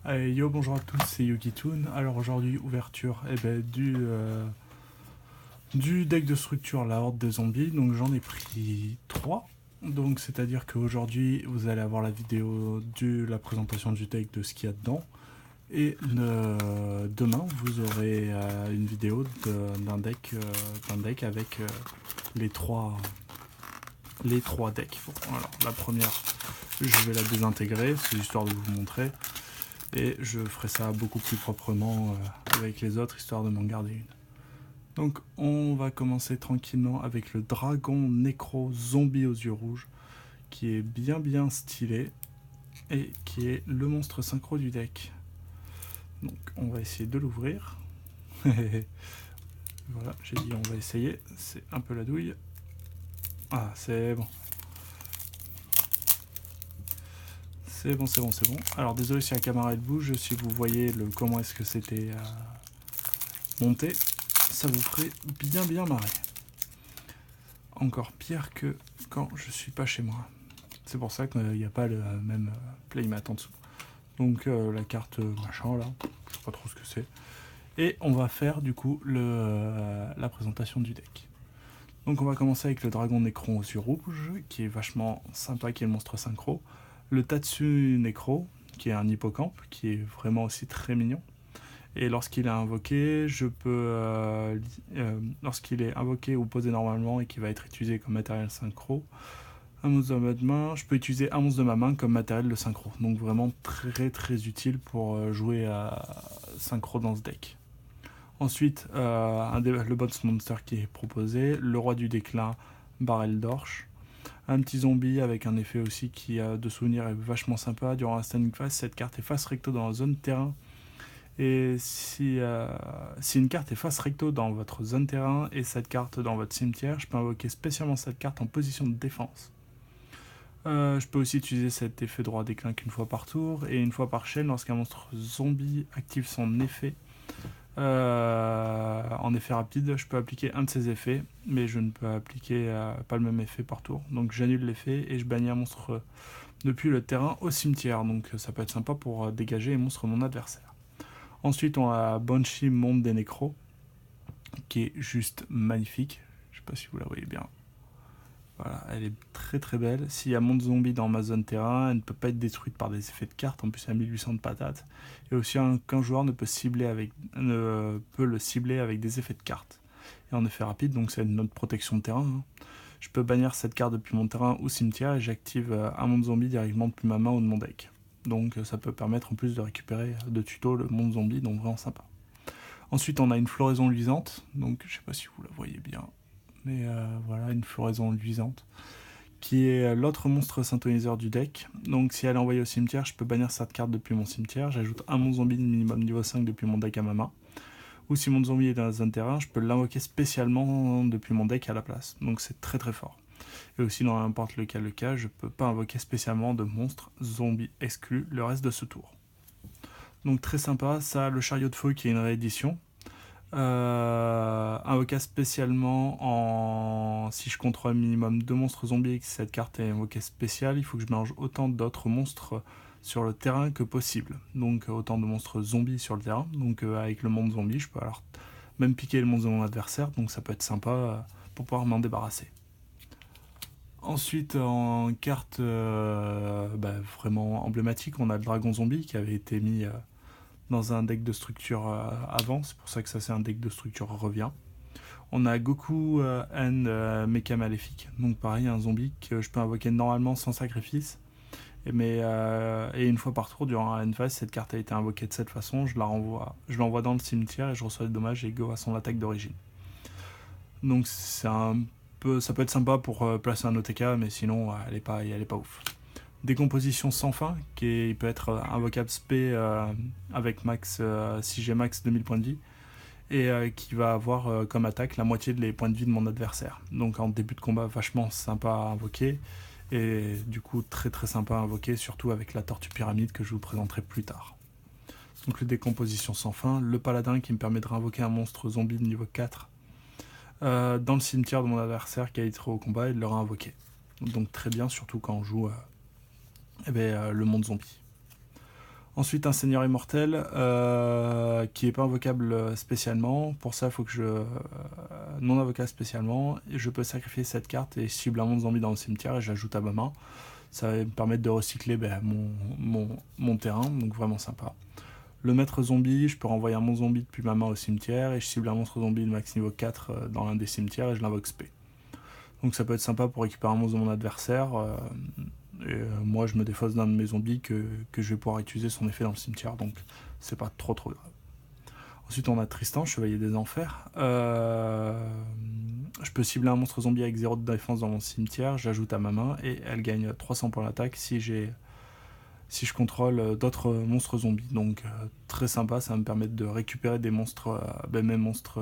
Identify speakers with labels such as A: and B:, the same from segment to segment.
A: Allez, yo, bonjour à tous, c'est YugiToon. Alors aujourd'hui, ouverture du deck de structure, la Horde des zombies. Donc j'en ai pris 3. Donc c'est-à-dire qu'aujourd'hui, vous allez avoir la vidéo de la présentation du deck, de ce qu'il y a dedans. Et demain, vous aurez une vidéo d'un deck avec les trois decks. Bon, alors la première, je vais la désintégrer, c'est histoire de vous montrer. Et je ferai ça beaucoup plus proprement avec les autres, histoire de m'en garder une. Donc on va commencer tranquillement avec le dragon nécro zombie aux yeux rouges, qui est bien stylé, et qui est le monstre synchro du deck. Donc on va essayer de l'ouvrir. Voilà, j'ai dit on va essayer, c'est un peu la douille. Ah, c'est bon. C'est bon. Alors désolé si la caméra elle bouge, si vous voyez comment est-ce que c'était monté, ça vous ferait bien marrer. Encore pire que quand je suis pas chez moi. C'est pour ça qu'il n'y a pas le même playmat en dessous. Donc la carte machin là, je sais pas trop ce que c'est. Et on va faire du coup la présentation du deck. Donc on va commencer avec le dragon Necron aux yeux rouges, qui est vachement sympa, qui est le monstre synchro. Le Tatsu Necro, qui est un hippocampe, qui est vraiment aussi très mignon. Et lorsqu'il est invoqué, lorsqu'il est invoqué ou posé normalement et qui va être utilisé comme matériel synchro, un monstre de ma main, je peux utiliser un monstre de ma main comme matériel de synchro. Donc vraiment très utile pour jouer à synchro dans ce deck. Ensuite, le boss monster qui est proposé, le roi du déclin, Barrel d'Orche. Un petit zombie avec un effet aussi qui, de souvenir, est vachement sympa. Durant la standing phase, cette carte est face recto dans la zone terrain. Et si une carte est face recto dans votre zone terrain et cette carte dans votre cimetière, je peux invoquer spécialement cette carte en position de défense. Je peux aussi utiliser cet effet de roi déclin qu'une fois par tour et une fois par chaîne lorsqu'un monstre zombie active son effet. En effet rapide, je peux appliquer un de ces effets, mais je ne peux appliquer pas le même effet par tour. Donc j'annule l'effet et je bannis un monstre depuis le terrain au cimetière. Donc ça peut être sympa pour dégager les monstres de mon adversaire. Ensuite, on a Banshee Monde des Nécros, qui est juste magnifique. Je sais pas si vous la voyez bien. Voilà, elle est très belle. S'il y a Monde Zombie dans ma zone terrain, elle ne peut pas être détruite par des effets de cartes. En plus, elle a 1800 de patates. Et aussi, qu'un joueur ne peut le cibler avec des effets de cartes. Et en effet rapide, donc c'est notre protection de terrain. Hein. Je peux bannir cette carte depuis mon terrain ou cimetière et j'active un Monde Zombie directement depuis ma main ou de mon deck. Donc ça peut permettre en plus de récupérer de tuto le monde zombie, donc vraiment sympa. Ensuite on a une floraison luisante, donc je sais pas si vous la voyez bien, mais voilà une floraison luisante, qui est l'autre monstre synthoniseur du deck. Donc si elle est envoyée au cimetière, je peux bannir cette carte depuis mon cimetière, j'ajoute un monde zombie de minimum niveau 5 depuis mon deck à ma main. Ou si mon zombie est dans un terrain, je peux l'invoquer spécialement depuis mon deck à la place, donc c'est très fort. Et aussi dans n'importe lequel cas, je peux pas invoquer spécialement de monstres zombies exclus le reste de ce tour. Donc très sympa, ça, le chariot de feu qui est une réédition. Invoqué spécialement si je contrôle minimum 2 monstres zombies et que cette carte est invoquée spéciale, il faut que je mélange autant d'autres monstres sur le terrain que possible. Donc autant de monstres zombies sur le terrain. Donc avec le monde zombie, je peux alors même piquer le monstre de mon adversaire, donc ça peut être sympa pour pouvoir m'en débarrasser. Ensuite, en carte vraiment emblématique, on a le dragon zombie qui avait été mis dans un deck de structure avant, c'est pour ça que ça c'est un deck de structure revient. On a Goku and Mecha Maléfique, donc pareil, un zombie que je peux invoquer normalement sans sacrifice. Et une fois par tour, durant la end phase, cette carte a été invoquée de cette façon, je l'envoie dans le cimetière et je reçois des dommages et go à son attaque d'origine. Donc ça peut être sympa pour placer un OTK, mais sinon elle est pas ouf. Décomposition sans fin, qui peut être invocable SP avec max, si j'ai max 2000 points de vie, et qui va avoir comme attaque la moitié des points de vie de mon adversaire. Donc en début de combat, vachement sympa à invoquer, et du coup très sympa à invoquer, surtout avec la tortue pyramide que je vous présenterai plus tard. Donc le décomposition sans fin, le paladin qui me permet de réinvoquer un monstre zombie de niveau 4 dans le cimetière de mon adversaire qui a été au combat et de le réinvoquer. Donc très bien, surtout quand on joue le monde zombie. Ensuite, un Seigneur Immortel qui n'est pas invocable spécialement. Pour ça, il faut que je... non invocable spécialement. Et je peux sacrifier cette carte et cible un monstre zombie dans le cimetière et j'ajoute à ma main. Ça va me permettre de recycler mon terrain, donc vraiment sympa. Le maître zombie, je peux renvoyer un monstre zombie depuis ma main au cimetière et je cible un monstre zombie de max niveau 4 dans l'un des cimetières et je l'invoque spé. Donc ça peut être sympa pour récupérer un monstre de mon adversaire. Moi, je me défausse d'un de mes zombies que je vais pouvoir utiliser son effet dans le cimetière, donc c'est pas trop grave. Ensuite, on a Tristan, Chevalier des Enfers. Je peux cibler un monstre zombie avec 0 de défense dans mon cimetière, j'ajoute à ma main et elle gagne 300 pour l'attaque si je contrôle d'autres monstres zombies. Donc très sympa, ça va me permettre de récupérer des monstres, mes monstres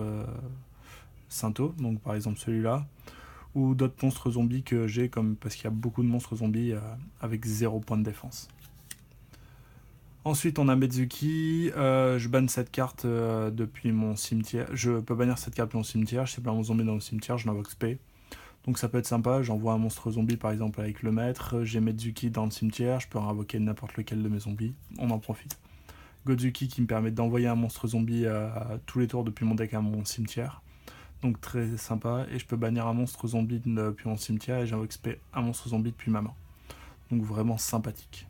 A: Syntho, donc par exemple celui-là, ou d'autres monstres zombies que j'ai, parce qu'il y a beaucoup de monstres zombies avec 0 point de défense. Ensuite, on a Mezuki. Je banne cette carte depuis mon cimetière. Je peux bannir cette carte depuis mon cimetière. Je sais pas un zombie dans le cimetière, je l'invoque spé. Donc ça peut être sympa. J'envoie un monstre zombie par exemple avec le maître. J'ai Mezuki dans le cimetière. Je peux invoquer n'importe lequel de mes zombies. On en profite. Godzuki qui me permet d'envoyer un monstre zombie à tous les tours depuis mon deck à mon cimetière. Donc très sympa. Et je peux bannir un monstre zombie depuis mon cimetière et j'invoque spé un monstre zombie depuis ma main. Donc vraiment sympathique.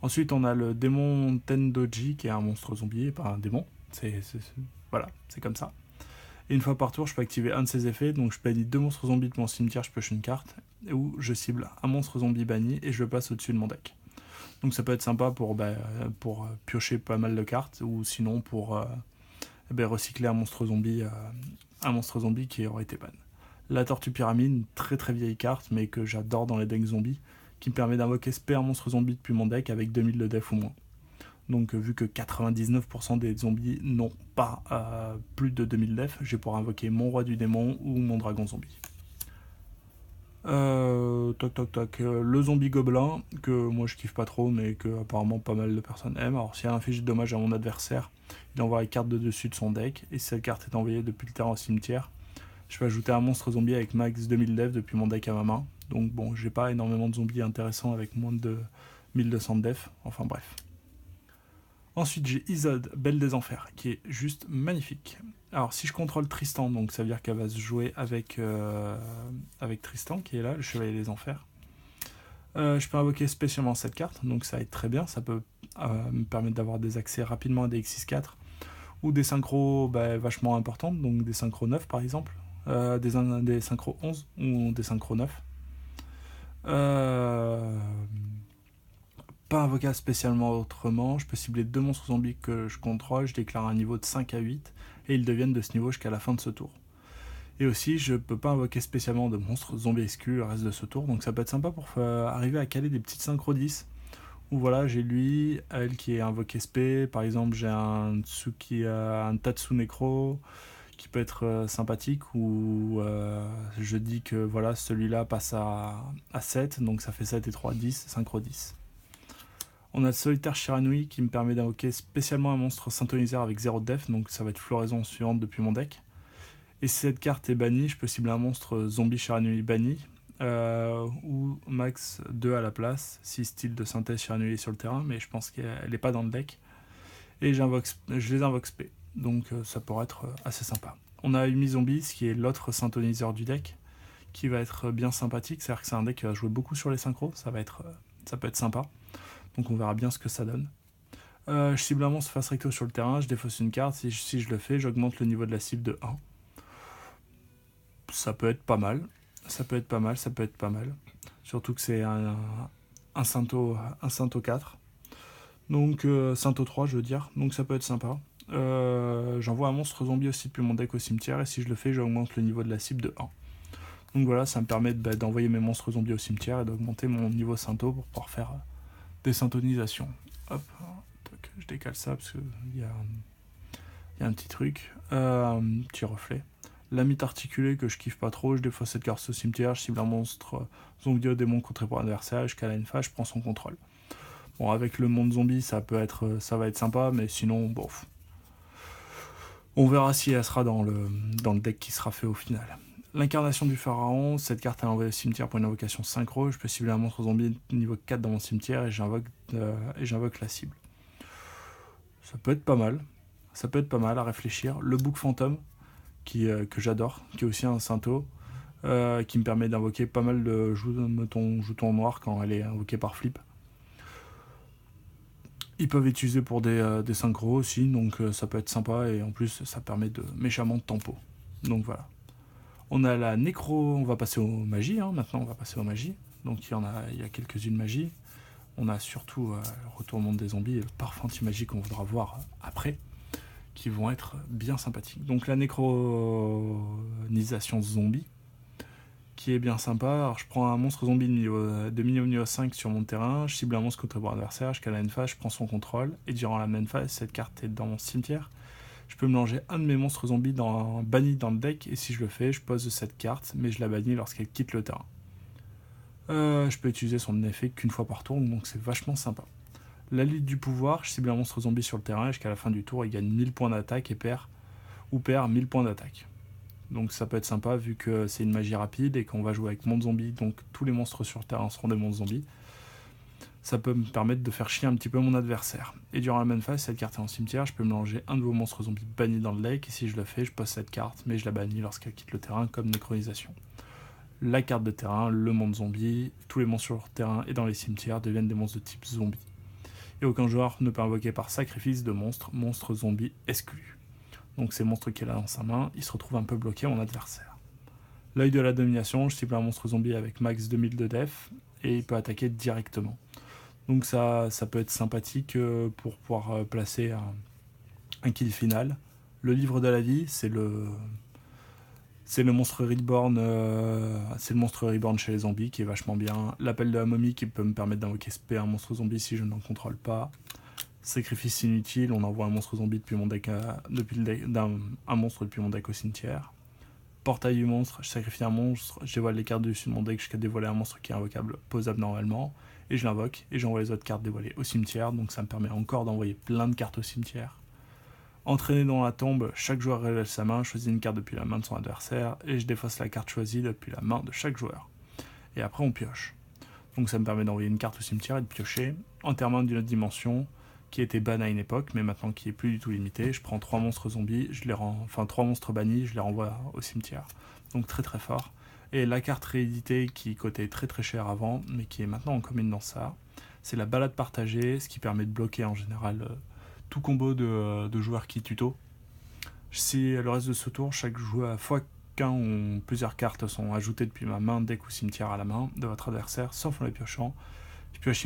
A: Ensuite, on a le démon Tendoji, qui est un monstre zombie, et pas un démon. Voilà, c'est comme ça. Et une fois par tour, je peux activer un de ses effets. Donc, je bannis 2 monstres zombies de mon cimetière, je pioche une carte, où je cible un monstre zombie banni et je le passe au-dessus de mon deck. Donc, ça peut être sympa pour piocher pas mal de cartes, ou sinon pour recycler un monstre zombie qui aurait été ban. La Tortue Pyramide, très très vieille carte, mais que j'adore dans les decks zombies, qui me permet d'invoquer spé un monstre zombie depuis mon deck avec 2000 de def ou moins. Donc vu que 99% des zombies n'ont pas plus de 2000 def, je vais pouvoir invoquer mon roi du démon ou mon dragon zombie. Le zombie gobelin, que moi je kiffe pas trop, mais que apparemment pas mal de personnes aiment. Alors si elle inflige de dommages à mon adversaire, il envoie la carte de dessus de son deck, et si cette carte est envoyée depuis le terrain au cimetière, je peux ajouter un monstre zombie avec max 2000 def depuis mon deck à ma main. Donc bon, j'ai pas énormément de zombies intéressants avec moins de 1200 de def, enfin bref. Ensuite j'ai Izod, Belle des Enfers, qui est juste magnifique. Alors si je contrôle Tristan, donc ça veut dire qu'elle va se jouer avec Tristan, qui est là, le Chevalier des Enfers. Je peux invoquer spécialement cette carte, donc ça va être très bien, ça peut me permettre d'avoir des accès rapidement à des X64, ou des synchros vachement importantes, donc des synchros 9 par exemple, des synchros 11 ou des synchros 9. Pas invocable spécialement autrement, je peux cibler 2 monstres zombies que je contrôle, je déclare un niveau de 5 à 8 et ils deviennent de ce niveau jusqu'à la fin de ce tour. Et aussi, je peux pas invoquer spécialement de monstres zombies exclus le reste de ce tour, donc ça peut être sympa pour arriver à caler des petites synchro 10. Où voilà, j'ai lui, elle qui est invoqué spé, par exemple j'ai un Tatsu Necro qui peut être sympathique, ou je dis que voilà, celui-là passe à 7, donc ça fait 7 et 3, 10, synchro 10. On a le Solitaire Shiranui qui me permet d'invoquer spécialement un monstre synthoniseur avec 0 de def, donc ça va être floraison suivante depuis mon deck. Et si cette carte est bannie, je peux cibler un monstre zombie Shiranui banni, ou max 2 à la place, si style de synthèse Shiranui est sur le terrain, mais je pense qu'elle n'est pas dans le deck. Et je les invoque spé, donc ça pourrait être assez sympa. On a Umi Zombie, qui est l'autre synthoniseur du deck, qui va être bien sympathique, c'est-à-dire que c'est un deck qui va jouer beaucoup sur les synchros, ça peut être sympa. Donc on verra bien ce que ça donne. Je cible un monstre face recto sur le terrain, je défausse une carte, si je le fais, j'augmente le niveau de la cible de 1. Ça peut être pas mal. Surtout que c'est un Syntho 4. Donc Syntho 3 je veux dire, donc ça peut être sympa. J'envoie un monstre zombie aussi depuis mon deck au cimetière, et si je le fais, j'augmente le niveau de la cible de 1. Donc voilà, ça me permet d'envoyer mes monstres zombies au cimetière et d'augmenter mon niveau Syntho pour pouvoir faire des synthonisations. Hop, je décale ça parce qu'il y a un petit truc, un petit reflet. La mythe articulée que je kiffe pas trop, je défausse cette carte au cimetière, je cible un monstre zombie au démon contré par l'adversaire, je cale une phase, je prends son contrôle. Bon, avec le monde zombie, ça va être sympa, mais sinon, bon. On verra si elle sera dans le deck qui sera fait au final. L'incarnation du pharaon, cette carte elle est envoyée au cimetière pour une invocation synchro, je peux cibler un monstre zombie niveau 4 dans mon cimetière et j'invoque la cible. Ça peut être pas mal. Ça peut être pas mal à réfléchir. Le Bouc Fantôme, que j'adore, qui est aussi un Syntho, qui me permet d'invoquer pas mal de jetons noirs quand elle est invoquée par flip. Ils peuvent être utilisés pour des synchros aussi, donc ça peut être sympa, et en plus ça permet de méchamment de tempo. Donc voilà. On a la nécro, on va passer aux magies, maintenant on va passer aux magies. Donc il y a quelques-unes magies. On a surtout le retour au monde des zombies et le parfum anti-magie qu'on voudra voir après, qui vont être bien sympathiques. Donc la nécronisation zombie, qui est bien sympa. Alors je prends un monstre zombie de minimum 5 sur mon terrain, je cible un monstre contre mon adversaire, je cale une phase, je prends son contrôle, et durant la même phase, cette carte est dans mon cimetière. Je peux mélanger un de mes monstres zombies banni dans le deck, et si je le fais, je pose cette carte, mais je la bannis lorsqu'elle quitte le terrain. Je peux utiliser son effet qu'une fois par tour, donc c'est vachement sympa. La lutte du pouvoir, je cible un monstre zombie sur le terrain, et jusqu'à la fin du tour, il gagne 1000 points d'attaque et perd 1000 points d'attaque. Donc ça peut être sympa vu que c'est une magie rapide et qu'on va jouer avec monde zombie, donc tous les monstres sur le terrain seront des monstres zombies. Ça peut me permettre de faire chier un petit peu mon adversaire. Et durant la même phase, cette carte est en cimetière, je peux mélanger un de vos monstres zombies bannis dans le deck, et si je le fais, je pose cette carte, mais je la bannis lorsqu'elle quitte le terrain comme nécronisation. La carte de terrain, le monde zombie, tous les monstres sur le terrain et dans les cimetières deviennent des monstres de type zombie. Et aucun joueur ne peut invoquer par sacrifice de monstres zombies exclus. Donc ces monstres qu'il a dans sa main, il se retrouve un peu bloqué à mon adversaire. L'œil de la domination, je cible un monstre zombie avec max 2000 de def, et il peut attaquer directement. Donc ça peut être sympathique pour pouvoir placer un kill final. Le livre de la vie, c'est le monstre Reborn, c'est le monstre Reborn chez les zombies qui est vachement bien. L'appel de la momie qui peut me permettre d'invoquer SP un monstre zombie si je n'en contrôle pas. Sacrifice inutile, on envoie un monstre zombie depuis mon deck, un monstre depuis mon deck au cimetière. Portail du monstre, je sacrifie un monstre, je dévoile les cartes dessus de mon deck jusqu'à dévoiler un monstre qui est invocable, posable normalement, et je l'invoque, et j'envoie les autres cartes dévoilées au cimetière, donc ça me permet encore d'envoyer plein de cartes au cimetière. Entraîné dans la tombe, chaque joueur révèle sa main, choisit une carte depuis la main de son adversaire, et je défausse la carte choisie depuis la main de chaque joueur. Et après on pioche. Donc ça me permet d'envoyer une carte au cimetière et de piocher. Enterrement d'une autre dimension, qui était ban à une époque, mais maintenant qui est plus du tout limité. Je prends 3 monstres zombies, 3 monstres bannis, je les renvoie au cimetière. Donc très très fort. Et la carte rééditée qui coûtait très très cher avant, mais qui est maintenant en commune dans ça, c'est la balade partagée, ce qui permet de bloquer en général tout combo de joueurs qui tuto. Si le reste de ce tour, chaque joueur, fois qu'un ou plusieurs cartes sont ajoutées depuis ma main, deck ou cimetière à la main de votre adversaire, sauf en les piochant, je pioche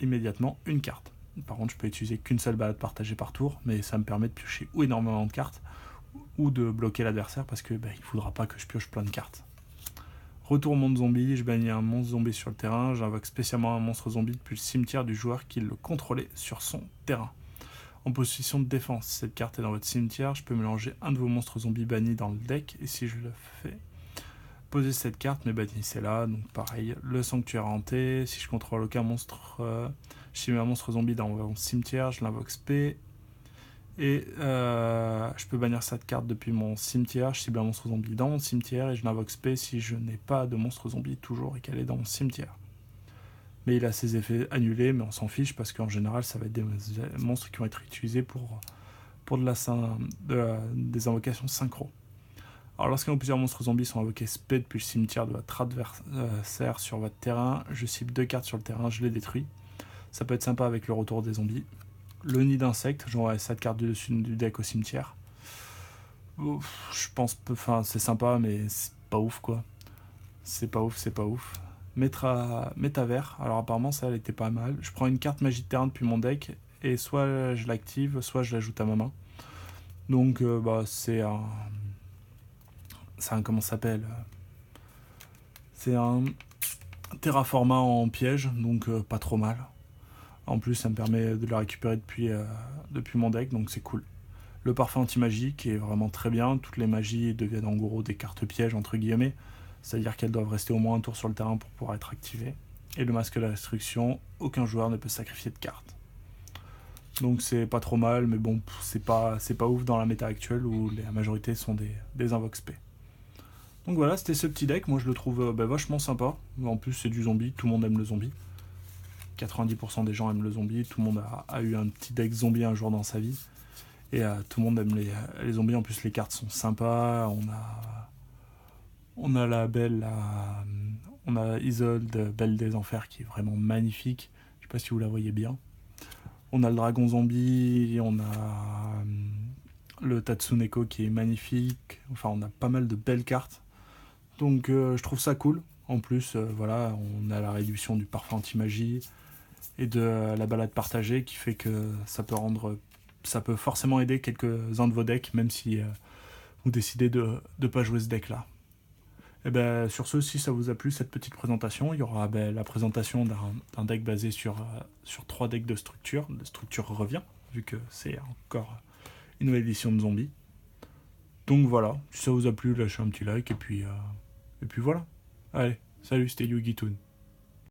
A: immédiatement une carte. Par contre, je peux utiliser qu'une seule balade partagée par tour, mais ça me permet de piocher ou énormément de cartes, ou de bloquer l'adversaire parce que il ne faudra pas que je pioche plein de cartes. Retour au monde zombie, je bannis un monstre zombie sur le terrain, j'invoque spécialement un monstre zombie depuis le cimetière du joueur qui le contrôlait sur son terrain. En position de défense, si cette carte est dans votre cimetière, je peux mélanger un de vos monstres zombies bannis dans le deck, et si je le fais, poser cette carte, mais bannissez-la. Donc pareil, le sanctuaire hanté, si je contrôle aucun monstre, je mets un monstre zombie dans mon cimetière, je l'invoque SP, et je peux bannir cette carte depuis mon cimetière, je cible un monstre zombie dans mon cimetière, et je l'invoque SP si je n'ai pas de monstre zombie toujours et qu'elle est dans mon cimetière. Mais il a ses effets annulés, mais on s'en fiche parce qu'en général, ça va être des monstres qui vont être utilisés pour des invocations synchro. Alors lorsqu'un ou plusieurs monstres zombies sont invoqués SP depuis le cimetière de votre adversaire sur votre terrain, je cible 2 cartes sur le terrain, je les détruis. Ça peut être sympa avec le retour des zombies. Le nid d'insectes, j'envoie cette carte du dessus du deck au cimetière. Je pense, c'est sympa, mais c'est pas ouf quoi. C'est pas ouf. Métavers, alors apparemment ça elle était pas mal. Je prends une carte magie de terrain depuis mon deck, et soit je l'active, soit je l'ajoute à ma main. Donc c'est un comment ça s'appelle, c'est un terraformat en piège, donc pas trop mal. En plus ça me permet de la récupérer depuis mon deck, donc c'est cool. Le parfum anti-magie qui est vraiment très bien, toutes les magies deviennent en gros des cartes pièges entre guillemets, c'est-à-dire qu'elles doivent rester au moins un tour sur le terrain pour pouvoir être activées. Et le masque de la destruction, aucun joueur ne peut sacrifier de cartes. Donc c'est pas trop mal, mais bon, c'est pas ouf dans la méta actuelle où la majorité sont des invoques SP. Donc voilà, c'était ce petit deck, moi je le trouve vachement sympa. En plus c'est du zombie, tout le monde aime le zombie. 90% des gens aiment le zombie, tout le monde a eu un petit deck zombie un jour dans sa vie. Et tout le monde aime les zombies, en plus les cartes sont sympas, on a la belle, on a Isolde, Belle des Enfers qui est vraiment magnifique, je sais pas si vous la voyez bien. On a le dragon zombie, on a le Tatsuneko qui est magnifique, enfin on a pas mal de belles cartes. Donc je trouve ça cool. En plus, voilà, on a la réduction du parfum anti-magie et de la balade partagée qui fait que ça peut forcément aider quelques-uns de vos decks, même si vous décidez de ne pas jouer ce deck-là. Et ben, sur ce, si ça vous a plu cette petite présentation, il y aura la présentation d'un deck basé sur 3 decks de structure. La structure revient, vu que c'est encore une nouvelle édition de Zombie. Donc voilà, si ça vous a plu, lâchez un petit like et puis voilà. Allez, salut, c'était Yugi Toon.